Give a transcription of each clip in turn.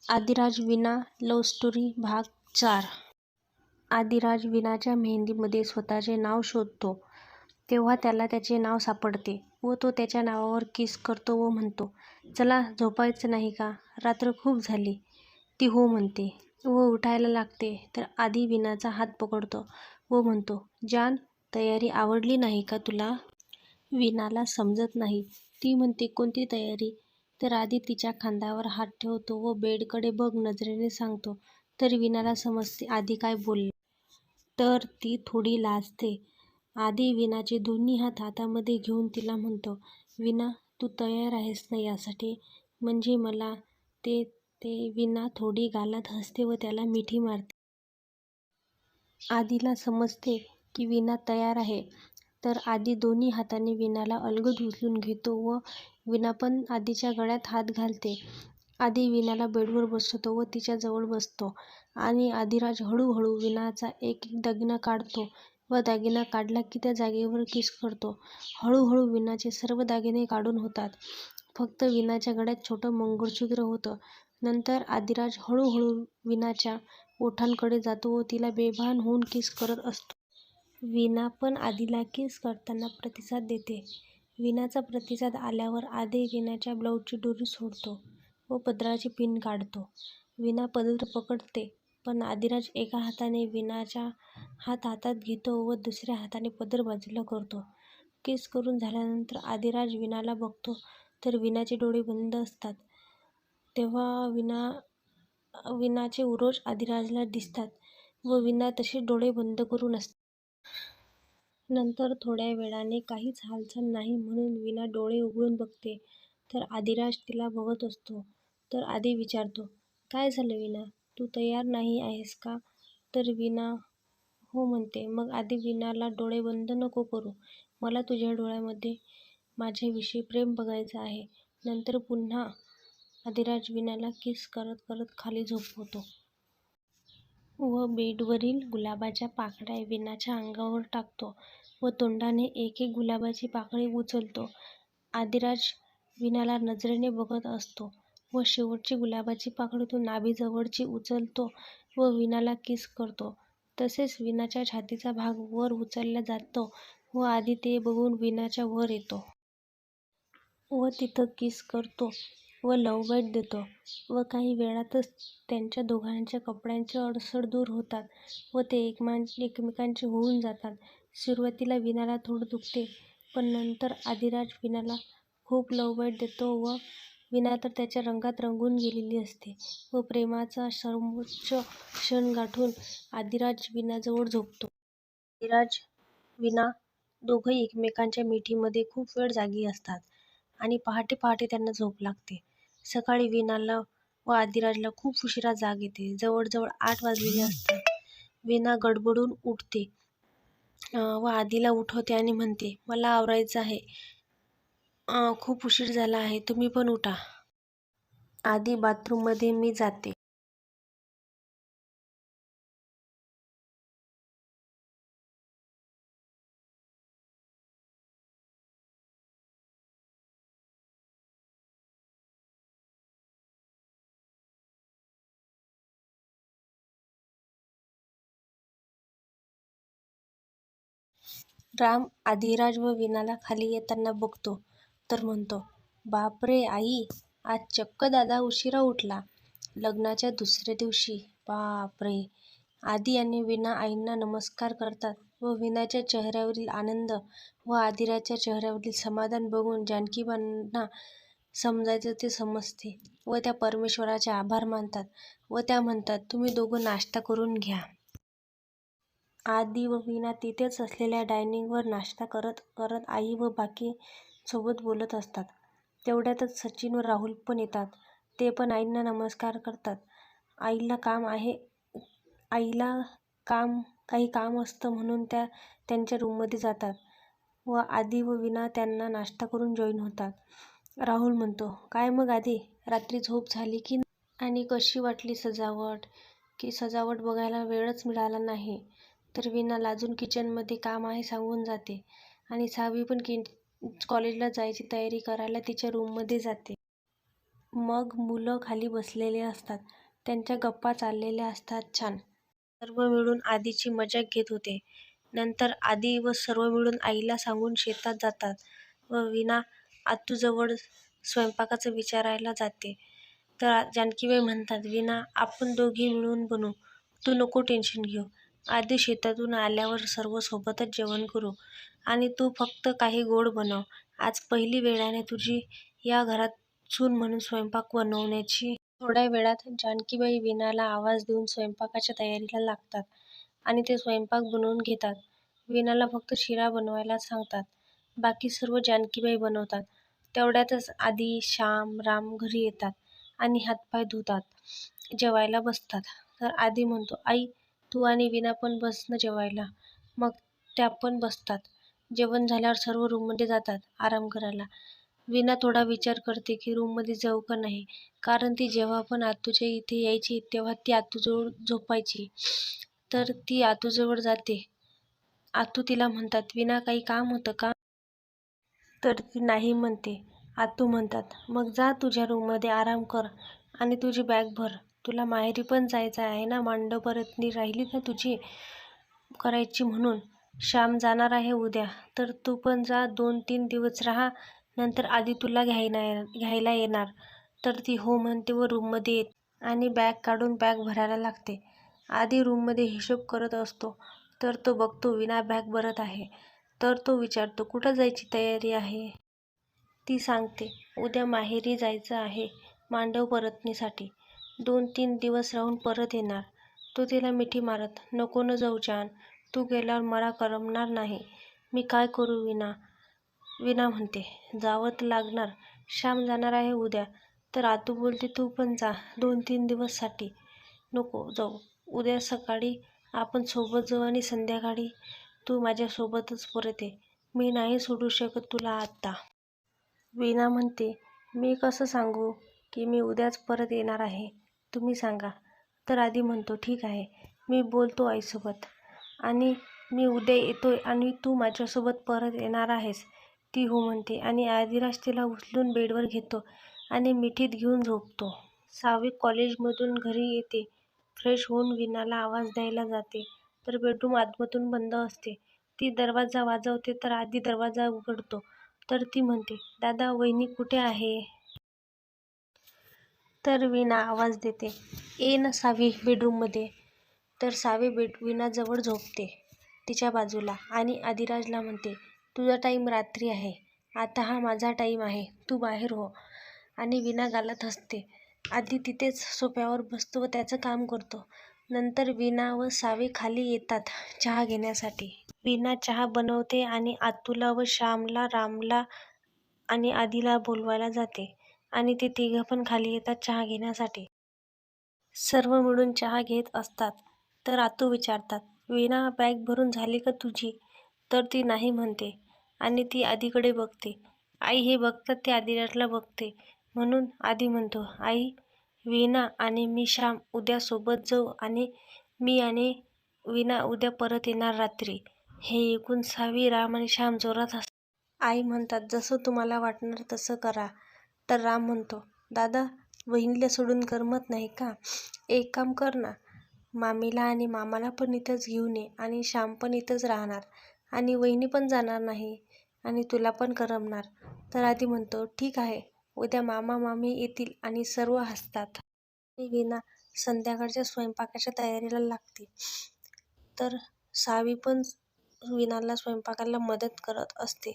आदिराज विना love story भाग 4. आदिराज विनाच्या मेहंदीमध्ये स्वतःचे नाव शोधतो तेव्हा त्याला त्याचे नाव सापडते व तो त्याच्या नावावर किस करतो व म्हणतो, चला झोपायचं नाही का, रात्र खूप झाली. ती हो म्हणते व उठायला लागते तर आदी विनाचा हात पकडतो व म्हणतो, जान, तयारी आवडली नाही का तुला? विनाला समजत नाही. ती म्हणते, कोणती तयारी? तर आदी तिच्या खांद्यावर हात ठेवतो व बेडकडे बघ नजरेने सांगतो. तर विनाला समजते आदी काय बोलले. तर ती थोडी लाजते. आदी विनाचे दोन्ही हात हातामध्ये घेऊन तिला म्हणतो, विना, तू तयार आहेस ना यासाठी? म्हणजे मला ते ते विना थोडी गालात हसते व त्याला मिठी मारते. आदीला समजते की विना तयार आहे. तर आदी दोन्ही हाताने विनाला अलगद उचलून घेतो व विना पण आदीच्या गळ्यात हात घालते. आदी विनाला बेडवर बसवतो व तिच्या जवळ बसतो आणि आदिराज हळूहळू विनाचा एक एक दागिना काढतो व दागिना काढला की त्या जागेवर किस करतो. हळूहळू विनाचे सर्व दागिने काढून होतात. फक्त विनाच्या गळ्यात छोटं मंगळसूत्र होतं. नंतर आदिराज हळूहळू विनाच्या ओठांकडे जातो व तिला बेभान होऊन किस करत असतो. विना पण आदीला किस करताना प्रतिसाद देते. विनाचा प्रतिसाद आल्यावर आदी विनाच्या ब्लाऊजची दोरी सोडतो व पदराची पिन काढतो. विना पदर पकडते पण आदिराज एका हाताने विनाचा हात हातात घेतो व दुसऱ्या हाताने पदर बाजूला करतो. किस करून झाल्यानंतर आदिराज विनाला बघतो तर विनाचे डोळे बंद असतात. तेव्हा विनाचे उरोज आदिराजला दिसतात व विना तशीच डोळे बंद करून असते. नंतर थोड्या वेळाने काहीच हालचाल नाही म्हणून विना डोळे उघडून बघते तर आदिराज तिला बघत असतो. तर आदी विचारतो, काय झालं विना, तू तयार नाही आहेस का? तर विना हो म्हणते. मग आदी विनाला, डोळे बंद नको करू, मला तुझ्या डोळ्यामध्ये माझ्याविषयी प्रेम बघायचं आहे. नंतर पुन्हा आदिराज विनाला किस करत करत खाली झोपवतो व बेडवरील गुलाबाच्या पाकळ्या विनाच्या अंगावर टाकतो व तोंडाने एक एक गुलाबाची पाकळी उचलतो. आदिराज विनाला नजरेने बघत असतो व शेवटची गुलाबाची पाकळी तो नाभीजवळची उचलतो व विनाला किस करतो. तसेच विनाच्या छातीचा भाग वर उचलला जातो व आदी ते बघून विनाच्या वर येतो व तिथं किस करतो व लव्ह बाईट देतो व काही वेळातच त्यांच्या दोघांच्या कपड्यांचे अडसर दूर होतात व ते एकमेकांचे होऊन जातात. सुरुवातीला विनाला थोडं दुखते पण नंतर आदिराज विनाला खूप लव्ह बाईट देतो व विना तर त्याच्या रंगात रंगून गेलेली असते व प्रेमाचा सर्वोच्च क्षण गाठून आदिराज विनाजवळ झोपतो. आदिराज विना दोघंही एकमेकांच्या मिठीमध्ये खूप वेळ जागी असतात आणि पहाटे पहाटे त्यांना झोप लागते. सकाळी विनाला व आदिराजला खूप उशिरा जाग येते. जवळजवळ 8 वाजलेले असतात. विना गडबडून उठते व आदीला उठवते आणि म्हणते, मला आवरायचं आहे, खूप उशीर झाला आहे, तुम्ही पण उठा. आदी बाथरूममध्ये, मी जाते. राम आदिराज व विनाला खाली येताना बघतो तर म्हणतो, बापरे आई, आज चक्क दादा उशिरा उठला. लग्नाच्या दुसऱ्या दिवशी, बापरे. आदी आणि विना आईंना नमस्कार करतात व विनाच्या चेहऱ्यावरील आनंद व आदिराजच्या चेहऱ्यावरील समाधान बघून जानकीबांना समजायचं ते समजते व त्या परमेश्वराचे आभार मानतात व त्या म्हणतात, तुम्ही दोघं नाश्ता करून घ्या. आदी व विना तिथेच असलेल्या डायनिंगवर नाश्ता करत करत आई व बाकी सोबत बोलत असतात. तेवढ्यातच सचिन व राहुल पण येतात. ते पण आईंना नमस्कार करतात. आईला काही काम असतं म्हणून त्या त्यांच्या रूममध्ये जातात व आदी व विना त्यांना नाश्ता करून जॉईन होतात. राहुल म्हणतो, काय मग आदी, रात्री झोप झाली की नाही? आणि कशी वाटली सजावट? की सजावट बघायला वेळच मिळाला नाही. तर विना लाजून किचनमध्ये काम आहे सांगून जाते आणि सावी पण कॉलेजला जायची तयारी करायला तिच्या रूममध्ये जाते. मग मुलं खाली बसलेले असतात. त्यांच्या गप्पा चाललेल्या असतात छान. सर्व मिळून आधीची मजा घेत होते. नंतर आधी व सर्व मिळून आईला सांगून शेतात जातात व वीणा आत्तूजवळ स्वयंपाकाचं विचारायला जाते. तर जानकीबाई म्हणतात, वीणा आपण दोघी मिळून बनवू, तू नको टेन्शन घेऊ. आधी शेतातून आल्यावर सर्व सोबतच जेवण करू आणि तू फक्त काही गोड बनव. आज पहिली वेळाने तुझी या घरात सून म्हणून स्वयंपाक बनवण्याची. थोड्या वेळात जानकीबाई वीणाला आवाज देऊन स्वयंपाकाच्या तयारीला लागतात आणि ते स्वयंपाक बनवून घेतात. वीणाला फक्त शिरा बनवायला सांगतात. बाकी सर्व जानकीबाई बनवतात. तेवढ्यातच आदी, श्याम, राम घरी येतात आणि हातपाय धुतात. जेवायला बसतात. तर आदी म्हणतो, आई तू आणि वीणा पण बस ना जेवायला. मग त्या पण बसतात. जेवण झाल्यावर सर्व रूममध्ये जातात आराम करायला. वीणा थोडा विचार करते की रूममध्ये जाऊ का नाही, कारण ती जेव्हा पण आत्तूच्या इथे यायची तेव्हा ती आत्तूजवळ झोपायची. तर ती आत्तूजवळ जाते. आत्तू तिला म्हणतात, वीणा काही काम होतं का? तर ती नाही म्हणते. आत्तू म्हणतात, मग जा तुझ्या रूममध्ये आराम कर आणि तुझी बॅग भर. तुला माहेरी पण जायचं आहे ना, मांडव परतणी राहिली ना तुझी करायची म्हणून. श्याम जाणार आहे उद्या, तर तू पण जा 2-3 दिवस राहा, नंतर आधी तुला घ्यायला येणार. तर ती हो म्हणते व रूममध्ये येते आणि बॅग काढून बॅग भरायला लागते. आधी रूममध्ये हिशोब करत असतो, तर तो बघतो वीणा बॅग भरत आहे. तर तो विचारतो, कुठं जायची तयारी आहे? ती सांगते, उद्या माहेरी जायचं आहे मांडव परतणीसाठी. 2-3 दिवस राहून परत येणार. तो तिला मिठी मारत, नको न जाऊ जान, तू गेल्यावर मला करमणार नाही. मी काय करू वीणा? वीणा म्हणते, जावं तर लागणार. श्याम जाणार आहे उद्या. तर आतू बोलते, तू पण जा 2-3 दिवससाठी. नको जाऊ, उद्या सकाळी आपण सोबत जाऊ आणि संध्याकाळी तू माझ्यासोबतच परत ये. मी नाही सोडू शकत तुला आत्ता. वीणा म्हणते, मी कसं सांगू की मी उद्याच परत येणार आहे, तुम्ही सांगा. तर आदी म्हणतो, ठीक आहे, मी बोलतो आईसोबत आणि मी उद्या येतोय आणि तू माझ्यासोबत परत येणार आहेस. ती हो म्हणते आणि आदिराज तिला उचलून बेडवर घेतो आणि मिठीत घेऊन झोपतो. सावी कॉलेजमधून घरी येते. फ्रेश होऊन वीणाला आवाज द्यायला जाते, तर बेडरूम आतमधून बंद असते. ती दरवाजा वाजवते, तर आधी दरवाजा उघडतो. तर ती म्हणते, दादा वहिनी कुठे आहे? तर वीणा आवाज देते, ये ना सावी बेडरूममध्ये. तर सावी वीणाजवळ झोपते तिच्या बाजूला आणि आदिराजला म्हणते, तुझा टाईम रात्री आहे, आता हा माझा टाईम आहे, तू बाहेर हो. आणि वीणा गालात हसते. आधी तिथेच सोफ्यावर बसतो व त्याचं काम करतो. नंतर वीणा व सावी खाली येतात चहा घेण्यासाठी. वीणा चहा बनवते आणि आत्तूला व श्यामला, रामला आणि आदीला बोलवायला जाते आणि ते तिघं पण खाली येतात चहा घेण्यासाठी. सर्व मिळून चहा घेत असतात. तर आत्तू विचारतात, वीणा बॅग भरून झाली का तुझी? तर ती नाही म्हणते आणि ती आदीकडे बघते. आई हे बघतात ते आदिराजला बघते. म्हणून आदी म्हणतो, आई वीणा आणि मी श्याम उद्या सोबत जाऊ आणि मी आणि वीणा उद्या परत येणार रात्री. हे ऐकून सावी, राम आणि श्याम जोरात हसतात. आई म्हणतात, जसं तुम्हाला वाटणार तसं करा. तर राम म्हणतो, दादा वहिनीला सोडून करमत नाही का? एक काम कर ना, मामीला आणि मामाला पण इथंच घेऊन ये आणि श्याम पण इथंच राहणार आणि वहिनी पण जाणार नाही आणि तुला पण करमणार. तर आधी म्हणतो, ठीक आहे, उद्या मामा मामी येतील आणि सर्व हसतात. आणि वीणा संध्याकाळच्या स्वयंपाकाच्या तयारीला लागते. तर सावी पण वीणाला स्वयंपाकाला मदत करत असते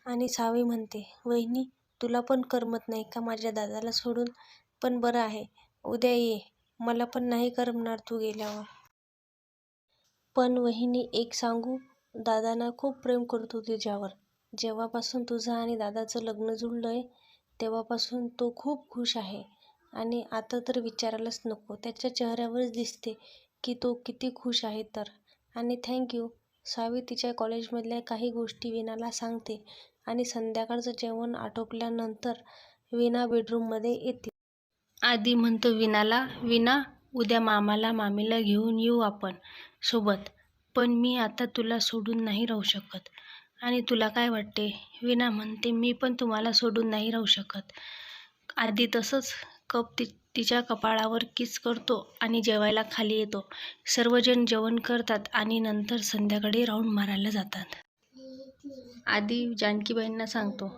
आणि सावी म्हणते, वहिनी तुला पण करमत नाही का माझ्या दादाला सोडून? पण बरं आहे, उद्या ये, मला पण नाही करमणार तू गेल्यावर. पण वहिनी एक सांगू, दादांना खूप प्रेम करतो तुझ्यावर. जेव्हापासून तुझं आणि दादाचं लग्न जुळलंय तेव्हापासून तो खूप खुश आहे आणि आता तर विचारायलाच नको, त्याच्या चेहऱ्यावरच दिसते की तो किती खुश आहे. तर आणि थँक्यू. सावी तिच्या कॉलेजमधल्या काही गोष्टी वीणाला सांगते आणि संध्याकाळचं जेवण आटोपल्यानंतर वीणा बेडरूममध्ये येते. आदी म्हणतो वीणाला, वीणा उद्या मामाला मामीला घेऊन येऊ आपण सोबत, पण मी आता तुला सोडून नाही राहू शकत. आणि तुला काय वाटते? वीणा म्हणते, मी पण तुम्हाला सोडून नाही राहू शकत. आधी तसंच कप तिच्या कपाळावर किस करतो आणि जेवायला खाली येतो. सर्वजण जेवण करतात आणि नंतर संध्याकाळी राऊंड मारायला जातात. आधी जानकीबाईंना सांगतो,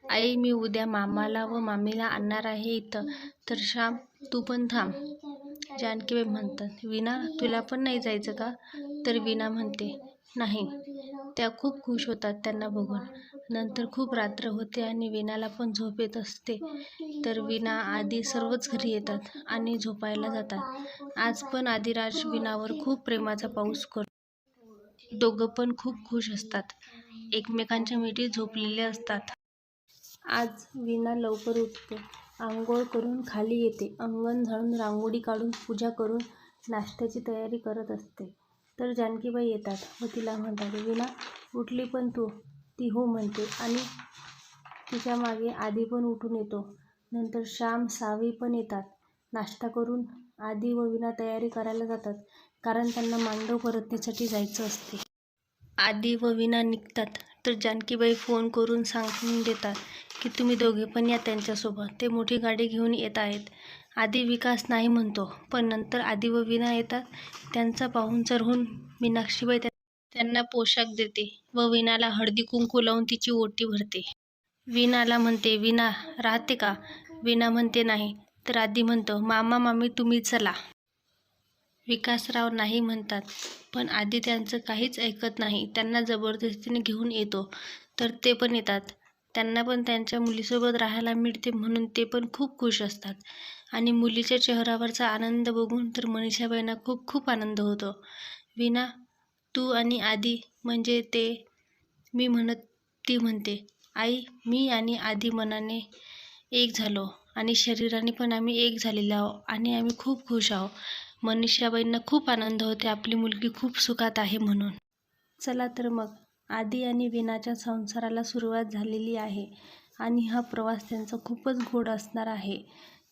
आई मी उद्या मामाला व मामीला आणणार आहे इथं, तर श्याम तू पण थांब. जानकीबाई म्हणतात, वीणा तुला पण नाही जायचं का? तर वीणा म्हणते, नाही. त्या खूप खुश होतात त्यांना बघून. नंतर खूप रात्र होते आणि वीणाला पण झोप येत असते. तर वीणा आधी सर्वच घरी येतात आणि झोपायला जातात. आज पण आदिराज वीणावर खूप प्रेमाचा पाऊस करतो. दोघं पण खूप खुश असतात. एकमेकांच्या मिठीत झोपलेले असतात. आज वीणा लवकर उठते, आंघोळ करून खाली येते, अंगण झाडून रांगोळी काढून पूजा करून नाश्त्याची तयारी करत असते. तर जानकीबाई येतात व तिला म्हणतात, वीणा उठली पण तू? ती हो म्हणते आणि तिच्या मागे आदी पण उठून येतो. नंतर श्याम सावी पण येतात. नाश्ता करून आदी व वीणा तयारी करायला जातात, कारण त्यांना मांडव परतण्यासाठी जायचं असते. आदी व वीणा निघतात तर जानकीबाई फोन करून सांगून देतात की तुम्ही दोघे पण या त्यांच्यासोबत, ते मोठी गाडी घेऊन येत आहेत. आधी विकास नाही म्हणतो, पण नंतर आदी व वीणा येतात. त्यांचा पाहुणचार होऊन मीनाक्षीबाई त्यांना पोशाख देते व वीणाला हळदी कुंकू लावून तिची ओटी भरते. वीणाला म्हणते, वीणा राहते का? वीणा म्हणते नाही. तर आदी म्हणतो, मामा मामी तुम्ही चला. विकासराव नाही म्हणतात, पण आधी त्यांचं काहीच ऐकत नाही. त्यांना जबरदस्तीने घेऊन येतो. तर ते पण येतात. त्यांना पण त्यांच्या मुलीसोबत राहायला मिळते म्हणून ते पण खूप खुश असतात. आणि मुलीच्या चेहऱ्यावरचा आनंद बघून तर मनीषाबाईंना खूप खूप आनंद होतो. वीणा तू आणि आदी म्हणजे ते मी म्हणत ती म्हणते, आई मी आणि आदी मनाने एक झालो आणि शरीराने पण आम्ही एक झालेलो आहोत आणि आम्ही खूप खुश आहोत. मनीषाबाईंना खूप आनंद होते, आपली मुलगी खूप सुखात आहे म्हणून. चला तर मग आदी आणि वीणाच्या संसाराला सुरुवात झालेली आहे आणि हा प्रवास त्यांचा खूपच गोड असणार आहे.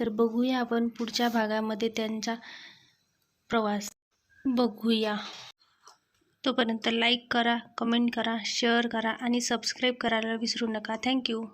तर बघूया आपण पुढच्या भागामध्ये त्यांचा प्रवास बघूया. तोपर्यंत लाईक करा, कमेंट करा, शेअर करा आणि सबस्क्राईब करायला विसरू नका. थँक्यू.